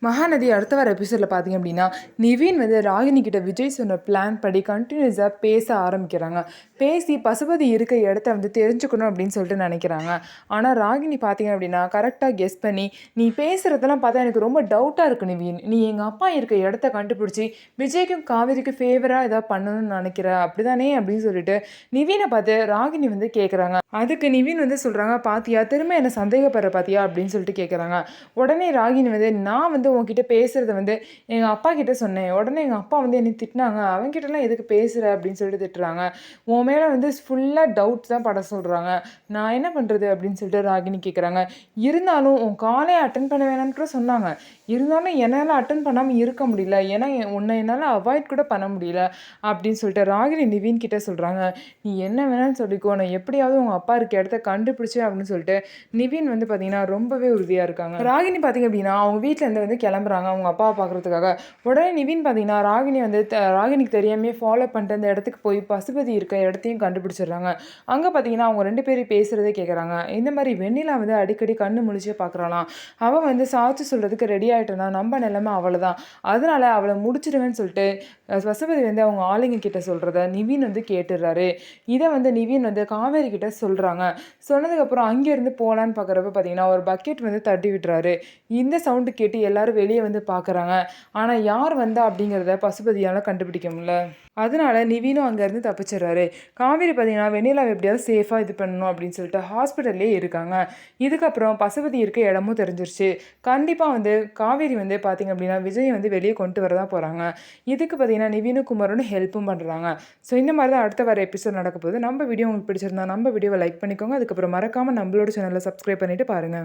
மகாநதி அடுத்த வர எபிசோடில் பார்த்தீங்க அப்படின்னா நிவின் வந்து ராகினி கிட்ட விஜய் சொன்ன பிளான் படி கண்டினியூஸாக பேச ஆரம்பிக்கிறாங்க. பேசி பசுபதி இருக்க இடத்த வந்து தெரிஞ்சுக்கணும் அப்படின்னு சொல்லிட்டு நினைக்கிறாங்க. ஆனால் ராகினி பார்த்தீங்க அப்படின்னா கரெக்டாக கெஸ் பண்ணி நீ பேசுகிறதெல்லாம் பார்த்தா எனக்கு ரொம்ப டவுட்டாக இருக்குது நிவின், நீ எங்கள் அப்பா இருக்க இடத்த கண்டுபிடிச்சி விஜய்க்கும் காவேரிக்கும் ஃபேவராக ஏதாவது பண்ணணும்னு நினைக்கிற அப்படிதானே அப்படின்னு சொல்லிட்டு நிவினை பார்த்து ராகினி வந்து கேட்குறாங்க. அதுக்கு நிவின் வந்து சொல்கிறாங்க, பாத்தியா திரும்ப என்ன சந்தேகப்படுற பாத்தியா அப்படின்னு சொல்லிட்டு கேட்குறாங்க. உடனே ராகினி வந்து நான் வந்து உங்ககிட்ட பேசுகிறத வந்து எங்கள் அப்பா கிட்ட சொன்னேன், உடனே எங்கள் அப்பா வந்து என்னை திட்டினாங்க, அவங்ககிட்டலாம் எதுக்கு பேசுகிற அப்படின்னு சொல்லிட்டு திட்டுறாங்க. உன் மேலே வந்து ஃபுல்லாக டவுட் தான் பட சொல்கிறாங்க, நான் என்ன பண்ணுறது அப்படின்னு சொல்லிட்டு ராகினி கேட்குறாங்க. இருந்தாலும் உன் காலே அட்டன் பண்ண வேணாம்னு கூட சொன்னாங்க, இருந்தாலும் என்னால் அட்டன் பண்ணாமல் இருக்க முடியல, ஏன்னா உன்னை என்னால் அவாய்ட் கூட பண்ண முடியல அப்படின்னு சொல்லிட்டு ராகினி நிவின் கிட்ட சொல்கிறாங்க. நீ என்ன வேணாலும் சொல்லிக்கோ, நான் எப்படியாவது உங்கள் அப்பா இருக்க இடத்த கண்டுபிடிச்சேன் அப்படின்னு சொல்லிட்டு நிவின் வந்து பார்த்தீங்கன்னா ரொம்பவே உறுதியாக இருக்காங்க. ராகினி பார்த்தீங்க அப்படின்னா அவங்க வீட்டிலேருந்து வந்து கிளம்புறாங்க அவங்க அப்பாவை பார்க்குறதுக்காக. உடனே நிவின் பார்த்தீங்கன்னா ராகினி வந்து ராகினிக்கு தெரியாமே ஃபாலோ பண்ணிட்டு அந்த இடத்துக்கு போய் பசுபதி இருக்க இடத்தையும் கண்டுபிடிச்சிடுறாங்க. அங்கே பார்த்தீங்கன்னா அவங்க 2 பேரும் பேசுகிறதே கேட்குறாங்க. இந்த மாதிரி வெண்ணிலா வந்து அடிக்கடி கண்ணு முழிச்சே பார்க்குறாளாம். அவள் வந்து சாட்சி சொல்கிறதுக்கு ரெடி ஆகிட்டனா நம்ம நிலைமை அவ்வளோதான், அதனால அவளை முடிச்சிடுவேன்னு சொல்லிட்டு பசுபதி வந்து அவங்க ஆளுங்க கிட்ட சொல்கிறத நிவின் வந்து கேட்டுடுறாரு. இதை வந்து நிவின் வந்து காவேரி கிட்ட சொல்கிறாங்க. சொன்னதுக்கப்புறம் அங்கேருந்து போகலான்னு பார்க்குறப்ப பார்த்தீங்கன்னா ஒரு பக்கெட் வந்து தட்டி விட்டுறாரு. இந்த சவுண்டு கேட்டு எல்லாரும் வெளியே வந்து பார்க்குறாங்க. ஆனால் யார் வந்தா அப்படிங்கிறத பசுபதியால் கண்டுபிடிக்க முடியல. அதனால நிவினும் அங்கேருந்து தப்பிச்சிடுறாரு. காவேரி பார்த்தீங்கன்னா வெண்ணிலாவை எப்படியாவது சேஃபாக இது பண்ணணும் அப்படின்னு சொல்லிட்டு ஹாஸ்பிட்டல்லே இருக்காங்க. இதுக்கப்புறம் பசுபதி இருக்க இடமும் தெரிஞ்சிருச்சு. கண்டிப்பாக வந்து காவேரி வந்து பார்த்திங்க அப்படின்னா விஜயை வந்து வெளியே கொண்டு வர தான் போகிறாங்க. இதுக்கு பார்த்தீங்கன்னா நிவினும் குமரனும் ஹெல்ப்பும் பண்ணுறாங்க. ஸோ இந்த மாதிரி தான் அடுத்த வர எபிசோட் நடக்க போகுது. நம்ம வீடியோ உங்களுக்கு பிடிச்சிருந்தா நம்ம வீடியோவை லைக் பண்ணிக்கோங்க. அதுக்கப்புறம் மறக்காமல் நம்மளோட சேனலை சப்ஸ்கிரைப் பண்ணிவிட்டு பாருங்கள்.